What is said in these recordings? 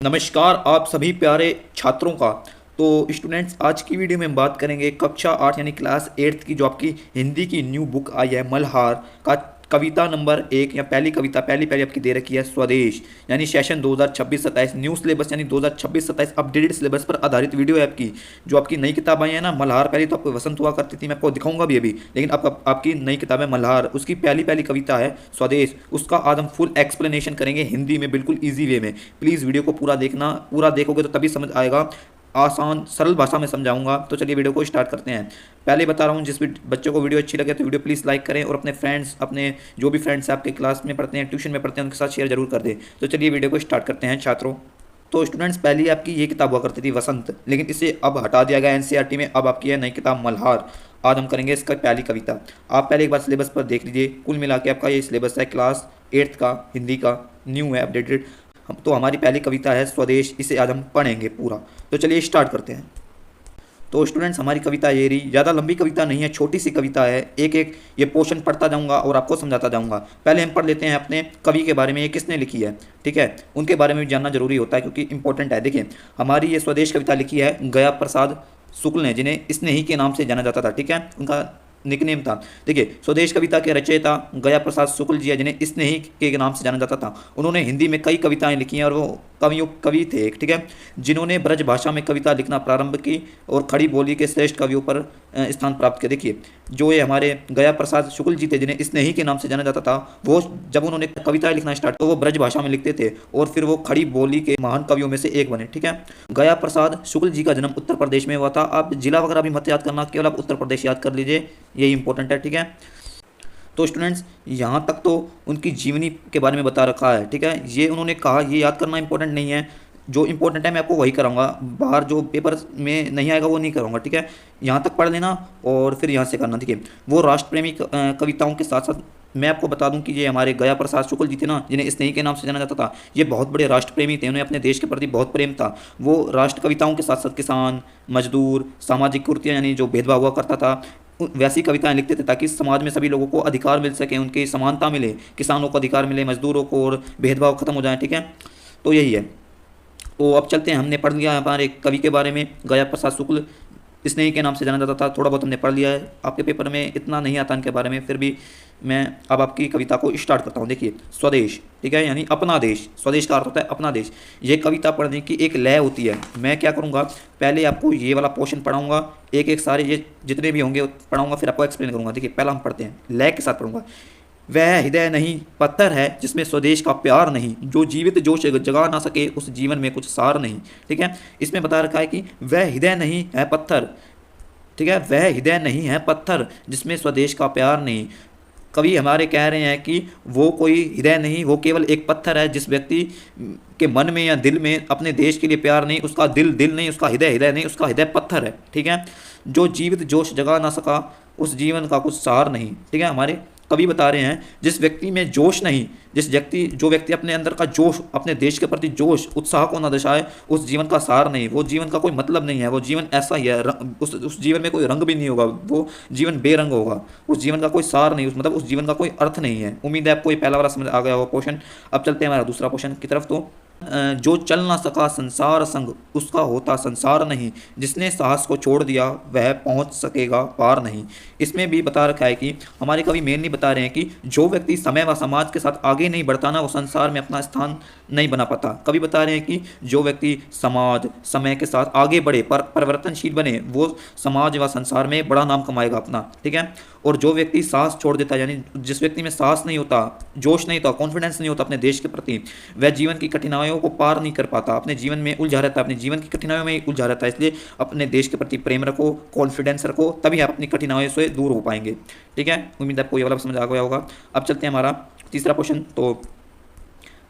नमस्कार आप सभी प्यारे छात्रों का। तो स्टूडेंट्स, आज की वीडियो में हम बात करेंगे कक्षा 8 यानी क्लास 8 की जो आपकी हिंदी की न्यू बुक आई है मल्हार का कविता नंबर 1 या पहली कविता पहली पहली आपकी दे रखी है स्वदेश, यानी सेशन 2026-27 न्यू सिलेबस यानी 2026-27 अपडेटेड सिलेबस पर आधारित वीडियो है आपकी। जो आपकी नई किताब आई है ना मल्हार, पहले तो आपको वसंत हुआ करती थी, मैं आपको दिखाऊंगा भी अभी, लेकिन आपकी नई किताब है मल्हार, उसकी पहली पहली कविता है स्वदेश। उसका आज हम फुल एक्सप्लेनेशन करेंगे हिंदी में, बिल्कुल ईजी वे में। प्लीज़ वीडियो को पूरा देखना, पूरा देखोगे तो तभी समझ आएगा, आसान सरल भाषा में समझाऊंगा। तो चलिए वीडियो को स्टार्ट करते हैं। पहले बता रहा हूँ, जिस भी बच्चों को वीडियो अच्छी लगे तो वीडियो प्लीज़ लाइक करें और अपने फ्रेंड्स, अपने जो भी फ्रेंड्स आपके क्लास में पढ़ते हैं, ट्यूशन में पढ़ते हैं, उनके साथ शेयर जरूर कर दें। तो चलिए वीडियो को स्टार्ट करते हैं छात्रों। तो स्टूडेंट्स, पहले आपकी ये किताब हुआ करती थी वसंत, लेकिन इसे अब हटा दिया गया एनसीईआरटी में। अब आपकी है नई किताब मल्हार। आज हम करेंगे इसका पहली कविता। आप पहले एक बार सिलेबस पर देख लीजिए। कुल मिला के आपका ये सिलेबस है क्लास 8 का, हिंदी का, न्यू है, अपडेटेड। तो हमारी पहली कविता है स्वदेश, इसे आज हम पढ़ेंगे पूरा। तो चलिए स्टार्ट करते हैं। तो स्टूडेंट्स, हमारी कविता ये रही। ज़्यादा लंबी कविता नहीं है, छोटी सी कविता है। एक एक ये पोर्शन पढ़ता जाऊंगा और आपको समझाता जाऊंगा। पहले हम पढ़ लेते हैं अपने कवि के बारे में, ये किसने लिखी है, ठीक है। उनके बारे में भी जानना जरूरी होता है क्योंकि इंपॉर्टेंट है। देखिए, हमारी ये स्वदेश कविता लिखी है गया प्रसाद शुक्ल ने, जिन्हें स्नेही के नाम से जाना जाता था, ठीक है। उनका निकनेम था। देखिए, स्वदेश कविता के रचयिता गया प्रसाद शुक्ल जी है, जिन्हें स्नेही के नाम से जाना जाता था। उन्होंने हिंदी में कई कविताएं लिखी हैं और वो कवि थे एक, ठीक है, जिन्होंने ब्रज भाषा में कविता लिखना प्रारंभ की और खड़ी बोली के श्रेष्ठ कवियों पर स्थान प्राप्त किया। देखिए, जो ये हमारे गया प्रसाद शुक्ल जी थे, जिन्हें स्नेही के नाम से जाना जाता था, वो जब उन्होंने कविताएं लिखना स्टार्ट तो वो ब्रज भाषा में लिखते थे और फिर वो खड़ी बोली के महान कवियों में से एक बने, ठीक है। गया प्रसाद शुक्ल जी का जन्म उत्तर प्रदेश में हुआ था। आप जिला वगैरह भी मत याद करना, केवल आप उत्तर प्रदेश याद कर लीजिए, यही इंपॉर्टेंट है, ठीक है। तो स्टूडेंट्स, यहाँ तक तो उनकी जीवनी के बारे में बता रखा है, ठीक है। ये उन्होंने कहा, ये याद करना इंपॉर्टेंट नहीं है। जो इंपॉर्टेंट है मैं आपको वही कराऊंगा, बाहर जो पेपर में नहीं आएगा वो नहीं करूँगा, ठीक है। यहाँ तक पढ़ लेना और फिर यहाँ से करना। देखिए, वो राष्ट्र प्रेमी कविताओं के साथ साथ मैं आपको बता दूं कि ये हमारे गया प्रसाद शुक्ल जी थे ना, जिन्हें स्नेही के नाम से जाना जाता था, ये बहुत बड़े राष्ट्र प्रेमी थे। उन्हें अपने देश के प्रति बहुत प्रेम था। वो राष्ट्र कविताओं के साथ साथ किसान, मजदूर, सामाजिक कुरीतियाँ यानी जो भेदभाव हुआ करता था, वैसी कविताएं लिखते थे ताकि समाज में सभी लोगों को अधिकार मिल सके, उनकी समानता मिले, किसानों को अधिकार मिले, मजदूरों को, और भेदभाव खत्म हो जाए, ठीक है। तो यही है। तो अब चलते हैं, हमने पढ़ लिया हमारे कवि के बारे में, गया प्रसाद शुक्ल स्नेही के नाम से जाना जाता था। थोड़ा बहुत हमने पढ़ लिया है, आपके पेपर में इतना नहीं आता इनके बारे में, फिर भी मैं अब आपकी कविता को स्टार्ट करता हूँ। देखिए, स्वदेश, ठीक है, यानी अपना देश। स्वदेश का अर्थ होता है अपना देश। ये कविता पढ़ने की एक लय होती है। मैं क्या करूँगा, पहले आपको ये वाला पोर्शन पढ़ाऊँगा, एक एक सारे ये जितने भी होंगे पढ़ाऊँगा, फिर आपको एक्सप्लेन करूँगा। देखिए, पहला हम पढ़ते हैं, लय के साथ पढ़ूंगा। वह हृदय नहीं पत्थर है जिसमें स्वदेश का प्यार नहीं, जो जीवित जोश जगा ना सके उस जीवन में कुछ सार नहीं, ठीक है। इसमें बता रखा है कि वह हृदय नहीं है पत्थर, ठीक है, वह हृदय नहीं है पत्थर जिसमें स्वदेश का प्यार नहीं। कवि हमारे कह रहे हैं कि वो कोई हृदय नहीं, वो केवल एक पत्थर है। जिस व्यक्ति के मन में या दिल में अपने देश के लिए प्यार नहीं, उसका दिल दिल नहीं, उसका हृदय हृदय नहीं, उसका हृदय पत्थर है, ठीक है। जो जीवित जोश जगा ना सका उस जीवन का कुछ सार नहीं, ठीक है। हमारे कवि बता रहे हैं, जिस व्यक्ति में जोश नहीं, जो व्यक्ति अपने अंदर का जोश, अपने देश के प्रति जोश, उत्साह को न दर्शाए, उस जीवन का सार नहीं, वो जीवन का कोई मतलब नहीं है। वो जीवन ऐसा ही है, उस जीवन में कोई रंग भी नहीं होगा, वो जीवन बेरंग होगा, उस जीवन का कोई सार नहीं, मतलब उस जीवन का कोई अर्थ नहीं है। उम्मीद है आपको ये पहला वाला समझ आ गया वो क्वेश्चन। अब चलते हैं हमारा दूसरा क्वेश्चन की तरफ। तो जो चल ना सका संसार संग उसका होता संसार नहीं, जिसने साहस को छोड़ दिया वह पहुंच सकेगा पार नहीं। इसमें भी बता रखा है कि हमारे कवि मेनली बता रहे हैं कि जो व्यक्ति समय व समाज के साथ आगे नहीं बढ़ता ना, वो संसार में अपना स्थान नहीं बना पाता। कवि बता रहे हैं कि जो व्यक्ति समाज समय के साथ आगे बढ़े, परिवर्तनशील बने, वो समाज व संसार में बड़ा नाम कमाएगा अपना, ठीक है। और जो व्यक्ति साहस छोड़ देता है, यानी जिस व्यक्ति में साहस नहीं होता, जोश नहीं होता, कॉन्फिडेंस नहीं होता अपने देश के प्रति, वह जीवन की कठिनाइयों को पार नहीं कर पाता, अपने जीवन में उलझा रहता है, अपने जीवन की कठिनाइयों में उलझा रहता है। इसलिए अपने देश के प्रति प्रेम रखो, कॉन्फिडेंस रखो, तभी आप अपनी कठिनाइयों से दूर हो पाएंगे, ठीक है। उम्मीद है आपको ये वाला समझ आ गया होगा। अब चलते हैं हमारा तीसरा क्वेश्चन। तो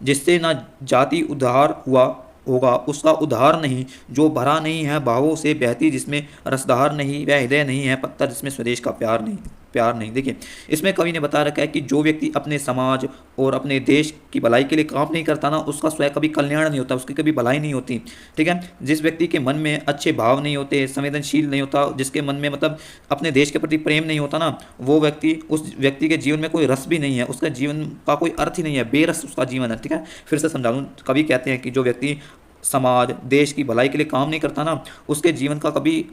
जिससे ना जाति उद्धार हुआ होगा उसका उद्धार नहीं, जो भरा नहीं है भावों से बहती जिसमें रसधार नहीं, वह हृदय नहीं है पत्थर जिसमें स्वदेश का प्यार नहीं। देखिए, इसमें कवि ने बता रखा है कि जो व्यक्ति अपने समाज और अपने देश की भलाई के लिए काम नहीं करता ना, उसका स्वयं कभी कल्याण नहीं होता, उसकी कभी भलाई नहीं होती, ठीक है। जिस व्यक्ति के मन में अच्छे भाव नहीं होते, संवेदनशील नहीं होता, जिसके मन में मतलब अपने देश के प्रति प्रेम नहीं होता ना, वो व्यक्ति, उस व्यक्ति के जीवन में कोई रस भी नहीं है, उसका जीवन का कोई अर्थ ही नहीं है, बेरस उसका जीवन है, ठीक है। फिर से समझा दूँ, कवि कहते हैं कि जो व्यक्ति समाज, देश की भलाई के लिए काम नहीं करता ना, उसके जीवन का कभी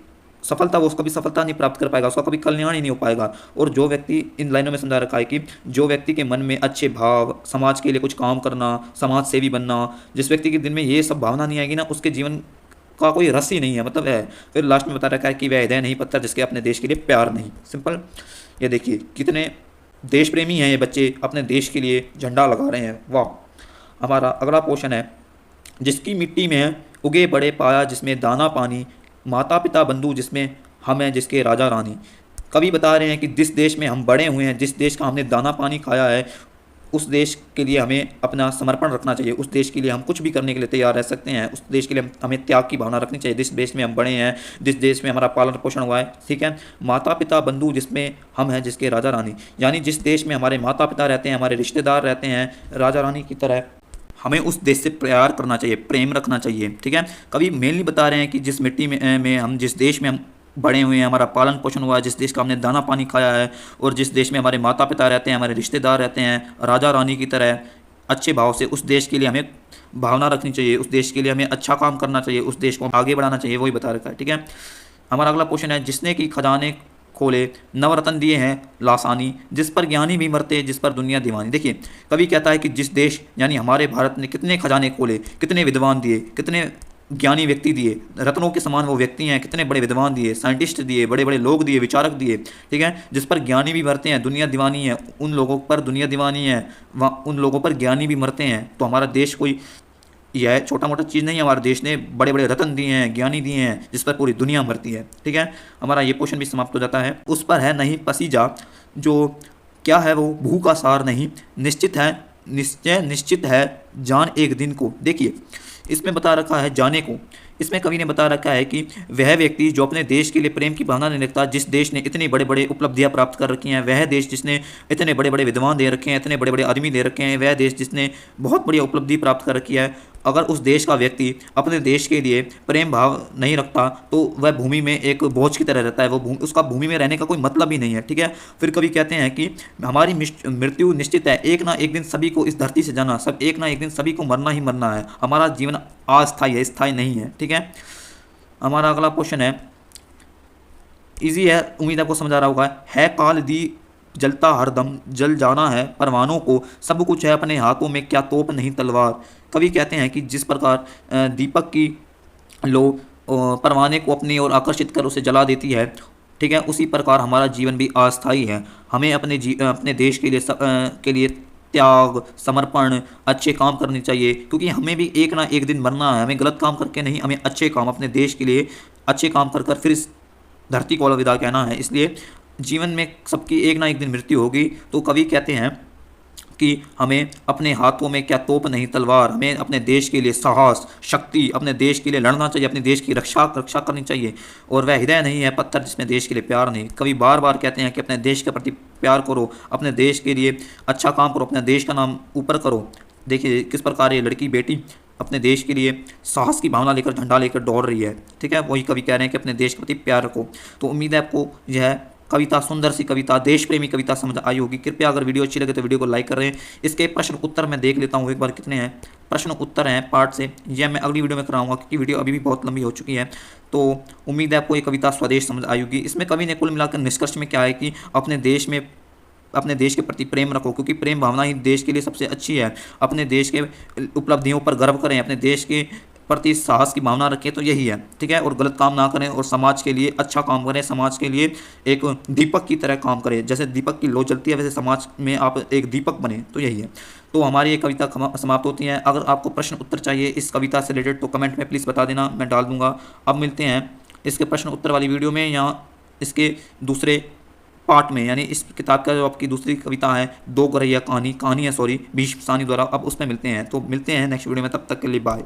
सफलता वो कभी सफलता नहीं प्राप्त कर पाएगा, उसका कभी कल्याण ही नहीं हो पाएगा। और जो व्यक्ति, इन लाइनों में समझा रखा है कि जो व्यक्ति के मन में अच्छे भाव, समाज के लिए कुछ काम करना, समाज सेवी बनना, जिस व्यक्ति के दिन में ये सब भावना नहीं आएगी ना, उसके जीवन का कोई रस ही नहीं है, मतलब है। फिर लास्ट में बता रखा है कि वह हृदय नहीं पत्थर जिसके अपने देश के लिए प्यार नहीं। सिंपल। ये देखिए कितने देश प्रेमी हैं ये बच्चे, अपने देश के लिए झंडा लगा रहे हैं, वाह। हमारा अगला क्वेश्चन है, जिसकी मिट्टी में उगे बड़े पाया जिसमें दाना पानी, माता पिता बंधु जिसमें हम हैं जिसके राजा रानी। कवि बता रहे हैं कि जिस देश में हम बड़े हुए हैं, जिस देश का हमने दाना पानी खाया है, उस देश के लिए हमें अपना समर्पण रखना चाहिए, उस देश के लिए हम कुछ भी करने के लिए तैयार रह सकते हैं, उस देश के लिए हमें त्याग की भावना रखनी चाहिए, जिस देश में हम बड़े हैं, जिस देश में हमारा पालन पोषण हुआ है, ठीक है। माता पिता बंधु जिसमें हम हैं जिसके राजा रानी, यानी जिस देश में हमारे माता पिता रहते हैं, हमारे रिश्तेदार रहते हैं, राजा रानी की तरह हमें उस देश से प्यार करना चाहिए, प्रेम रखना चाहिए, ठीक है। कभी मेनली बता रहे हैं कि जिस मिट्टी में हम, जिस देश में हम बड़े हुए हैं, हमारा पालन पोषण हुआ है, जिस देश का हमने दाना पानी खाया है, और जिस देश में हमारे माता पिता रहते हैं, हमारे रिश्तेदार रहते हैं, राजा रानी की तरह अच्छे भाव से उस देश के लिए हमें भावना रखनी चाहिए, उस देश के लिए हमें अच्छा काम करना चाहिए, उस देश को आगे बढ़ाना चाहिए, वही बता रखा है, ठीक है। हमारा अगला क्वेश्चन है, जिसने की खजाने खोले नवरत्न दिए हैं लासानी, जिस पर ज्ञानी भी मरते जिस पर दुनिया दीवानी। देखिए कवि कहता है कि जिस देश यानी हमारे भारत ने कितने खजाने खोले, कितने विद्वान दिए, कितने ज्ञानी व्यक्ति दिए, रत्नों के समान वो व्यक्ति हैं, कितने बड़े विद्वान दिए, साइंटिस्ट दिए, बड़े बड़े लोग दिए, विचारक दिए, ठीक है। जिस पर ज्ञानी भी मरते हैं दुनिया दीवानी है, उन लोगों पर दुनिया दीवानी है, वहाँ उन लोगों पर ज्ञानी भी मरते हैं। तो हमारा देश कोई यह छोटा मोटा चीज़ नहीं है, हमारे देश ने बड़े बड़े रत्न दिए हैं, ज्ञानी दिए हैं, जिस पर पूरी दुनिया मरती है, ठीक है। हमारा ये क्वेश्चन भी समाप्त हो जाता है। उस पर है नहीं पसीजा जो क्या है वो भू का सार नहीं, निश्चित है निश्चय निश्चित है जान एक दिन को। देखिए इसमें बता रखा है जाने को, इसमें कवि ने बता रखा है कि वह व्यक्ति जो अपने देश के लिए प्रेम की भावना नहीं रखता, जिस देश ने इतनी बड़े बड़े उपलब्धियां प्राप्त कर रखी हैं, वह देश जिसने इतने बड़े बड़े विद्वान दे रखे हैं, इतने बड़े बड़े आदमी दे रखे हैं, वह देश जिसने बहुत बड़ी उपलब्धि प्राप्त कर रखी है, अगर उस देश का व्यक्ति अपने देश के लिए प्रेम भाव नहीं रखता तो वह भूमि में एक बोझ की तरह रहता है, वो उसका भूमि में रहने का कोई मतलब ही नहीं है, ठीक है। फिर कवि कहते हैं कि हमारी मृत्यु निश्चित है, एक ना एक दिन सभी को इस धरती से जाना, सब एक ना एक दिन सभी को मरना ही मरना है, हमारा जीवन अस्थायी है, स्थायी नहीं है, ठीक है। हमारा अगला क्वेश्चन है, इजी है, उम्मीद आपको समझ आ रहा होगा। है काल दी जलता हरदम जल जाना है परवानों को, सब कुछ है अपने हाथों में क्या तोप नहीं तलवार। कवि कहते हैं कि जिस प्रकार दीपक की लो परवाने को अपनी ओर आकर्षित कर उसे जला देती है, ठीक है, उसी प्रकार हमारा जीवन भी अस्थायी है। हमें अपने देश के लिए त्याग, समर्पण, अच्छे काम करने चाहिए, क्योंकि हमें भी एक ना एक दिन मरना है। हमें गलत काम करके नहीं, हमें अच्छे काम, अपने देश के लिए अच्छे काम कर फिर इस धरती को अलविदा कहना है। इसलिए जीवन में सबकी एक ना एक दिन मृत्यु होगी। तो कवि कहते हैं कि हमें अपने हाथों में क्या तोप नहीं तलवार, हमें अपने देश के लिए साहस, शक्ति, अपने देश के लिए लड़ना चाहिए, अपने देश की रक्षा करनी चाहिए। और वह हृदय नहीं है पत्थर जिसमें देश के लिए प्यार नहीं। कवि बार बार कहते हैं कि अपने देश के प्रति प्यार करो, अपने देश के लिए अच्छा काम करो, अपने देश का नाम ऊपर करो। देखिए किस प्रकार ये लड़की बेटी अपने देश के लिए साहस की भावना लेकर, झंडा लेकर दौड़ रही है, ठीक है। वही कवि कह रहे हैं कि अपने देश के प्रति प्यार रखो। तो उम्मीद है आपको यह कविता, सुंदर सी कविता, देश प्रेमी कविता समझ आई होगी। कृपया अगर वीडियो अच्छी लगे तो वीडियो को लाइक करें। इसके प्रश्न उत्तर मैं देख लेता हूँ एक बार कितने हैं प्रश्न उत्तर हैं पार्ट से, यह मैं अगली वीडियो में कराऊंगा क्योंकि वीडियो अभी भी बहुत लंबी हो चुकी है। तो उम्मीद है आपको ये कविता स्वदेश समझ आई होगी। इसमें कवि ने कुल मिलाकर निष्कर्ष में क्या है कि अपने देश के प्रति प्रेम रखो, क्योंकि प्रेम भावना ही देश के लिए सबसे अच्छी है। अपने देश के उपलब्धियों पर गर्व करें, अपने देश के प्रति साहस की भावना रखें, तो यही है, ठीक है। और गलत काम ना करें और समाज के लिए अच्छा काम करें, समाज के लिए एक दीपक की तरह काम करें। जैसे दीपक की लो जलती है वैसे समाज में आप एक दीपक बने, तो यही है। तो हमारी ये कविता समाप्त होती है। अगर आपको प्रश्न उत्तर चाहिए इस कविता से रिलेटेड तो कमेंट में प्लीज़ बता देना, मैं डाल दूंगा। अब मिलते हैं इसके प्रश्न उत्तर वाली वीडियो में या इसके दूसरे पार्ट में, यानी इस किताब का जो आपकी दूसरी कविता है दो गौरैया कहानी है, सॉरी, भीष्म सानी द्वारा, अब उसमें मिलते हैं। तो मिलते हैं नेक्स्ट वीडियो में, तब तक के लिए बाय।